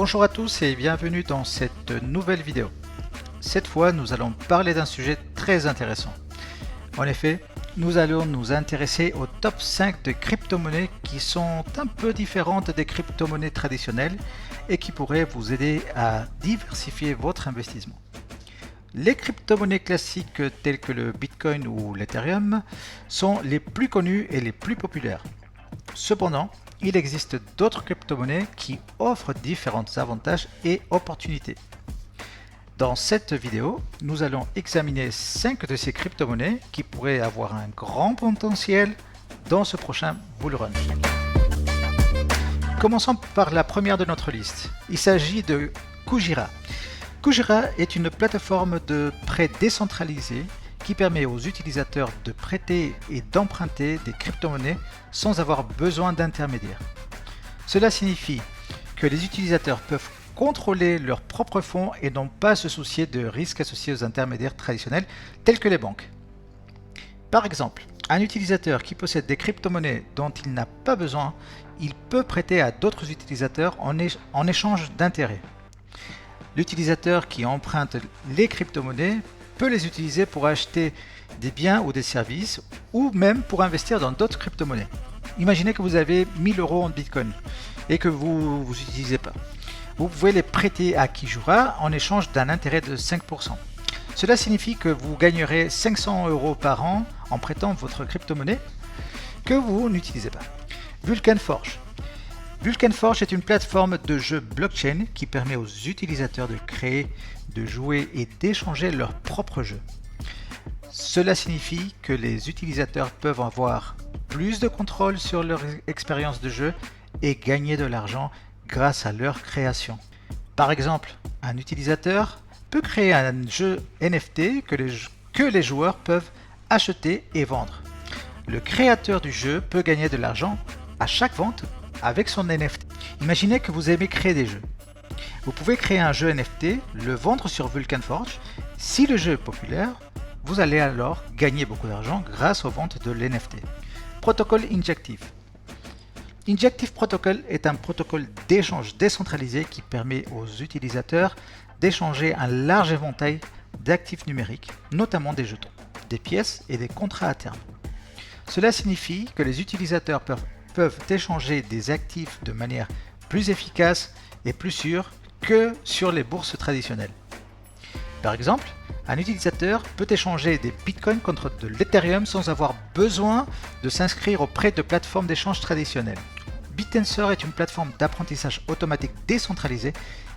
Bonjour à tous et bienvenue dans cette nouvelle vidéo. Cette fois, nous allons parler d'un sujet très intéressant. En effet, nous allons nous intéresser au top 5 de crypto-monnaies qui sont un peu différentes des crypto-monnaies traditionnelles et qui pourraient vous aider à diversifier votre investissement. Les crypto-monnaies classiques telles que le Bitcoin ou l'Ethereum sont les plus connues et les plus populaires. Cependant, il existe d'autres crypto-monnaies qui offrent différents avantages et opportunités. Dans cette vidéo, nous allons examiner 5 de ces crypto-monnaies qui pourraient avoir un grand potentiel dans ce prochain bull run. Commençons par la première de notre liste. Il s'agit de Kujira. Kujira est une plateforme de prêt décentralisée qui permet aux utilisateurs de prêter et d'emprunter des crypto-monnaies sans avoir besoin d'intermédiaires. Cela signifie que les utilisateurs peuvent contrôler leurs propres fonds et n'ont pas à se soucier de risques associés aux intermédiaires traditionnels tels que les banques. Par exemple, un utilisateur qui possède des crypto-monnaies dont il n'a pas besoin, il peut prêter à d'autres utilisateurs en échange d'intérêts. L'utilisateur qui emprunte les crypto-monnaies peut les utiliser pour acheter des biens ou des services ou même pour investir dans d'autres crypto-monnaies. Imaginez que vous avez 1000 euros en Bitcoin et que vous ne utilisez pas. Vous pouvez les prêter à Kujira en échange d'un intérêt de 5%. Cela signifie que vous gagnerez 500 euros par an en prêtant votre crypto-monnaie que vous n'utilisez pas. Vulcan Forge. Vulcan Forge est une plateforme de jeu blockchain qui permet aux utilisateurs de créer, de jouer et d'échanger leurs propres jeux. Cela signifie que les utilisateurs peuvent avoir plus de contrôle sur leur expérience de jeu et gagner de l'argent grâce à leur création. Par exemple, un utilisateur peut créer un jeu NFT que les joueurs peuvent acheter et vendre. Le créateur du jeu peut gagner de l'argent à chaque vente avec son NFT. Imaginez que vous aimez créer des jeux. Vous pouvez créer un jeu NFT, le vendre sur Vulcan Forge. Si le jeu est populaire, vous allez alors gagner beaucoup d'argent grâce aux ventes de l'NFT. Protocole Injective. Injective Protocol est un protocole d'échange décentralisé qui permet aux utilisateurs d'échanger un large éventail d'actifs numériques, notamment des jetons, des pièces et des contrats à terme. Cela signifie que les utilisateurs peuvent échanger des actifs de manière plus efficace et plus sûre que sur les bourses traditionnelles. Par exemple, un utilisateur peut échanger des bitcoins contre de l'Ethereum sans avoir besoin de s'inscrire auprès de plateformes d'échange traditionnelles. BitTensor est une plateforme d'apprentissage automatique décentralisée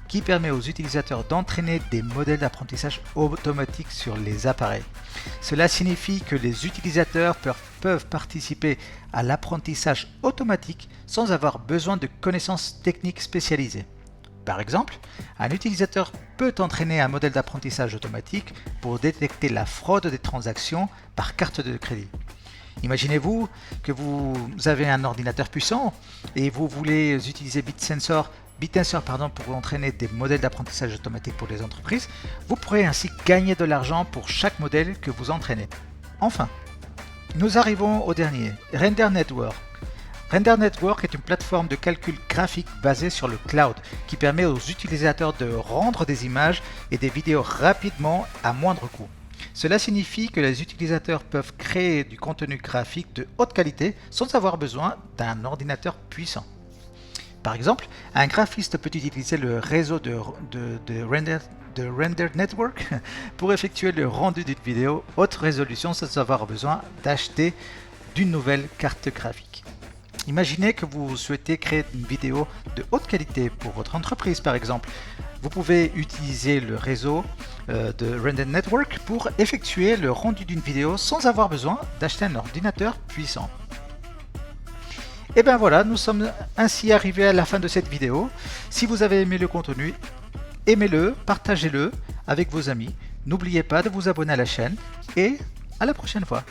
qui permet aux utilisateurs d'entraîner des modèles d'apprentissage automatique sur les appareils. Cela signifie que les utilisateurs peuvent participer à l'apprentissage automatique sans avoir besoin de connaissances techniques spécialisées. Par exemple, un utilisateur peut entraîner un modèle d'apprentissage automatique pour détecter la fraude des transactions par carte de crédit. Imaginez-vous que vous avez un ordinateur puissant et vous voulez utiliser BitTensor pour entraîner des modèles d'apprentissage automatique pour les entreprises. Vous pourrez ainsi gagner de l'argent pour chaque modèle que vous entraînez. Enfin, nous arrivons au dernier, Render Network. Render Network est une plateforme de calcul graphique basée sur le cloud qui permet aux utilisateurs de rendre des images et des vidéos rapidement à moindre coût. Cela signifie que les utilisateurs peuvent créer du contenu graphique de haute qualité sans avoir besoin d'un ordinateur puissant. Par exemple, un graphiste peut utiliser le réseau de Render Network pour effectuer le rendu d'une vidéo haute résolution sans avoir besoin d'acheter d'une nouvelle carte graphique. Imaginez que vous souhaitez créer une vidéo de haute qualité pour votre entreprise par exemple. Vous pouvez utiliser le réseau de Render Network pour effectuer le rendu d'une vidéo sans avoir besoin d'acheter un ordinateur puissant. Et bien voilà, nous sommes ainsi arrivés à la fin de cette vidéo. Si vous avez aimé le contenu, aimez-le, partagez-le avec vos amis. N'oubliez pas de vous abonner à la chaîne et à la prochaine fois.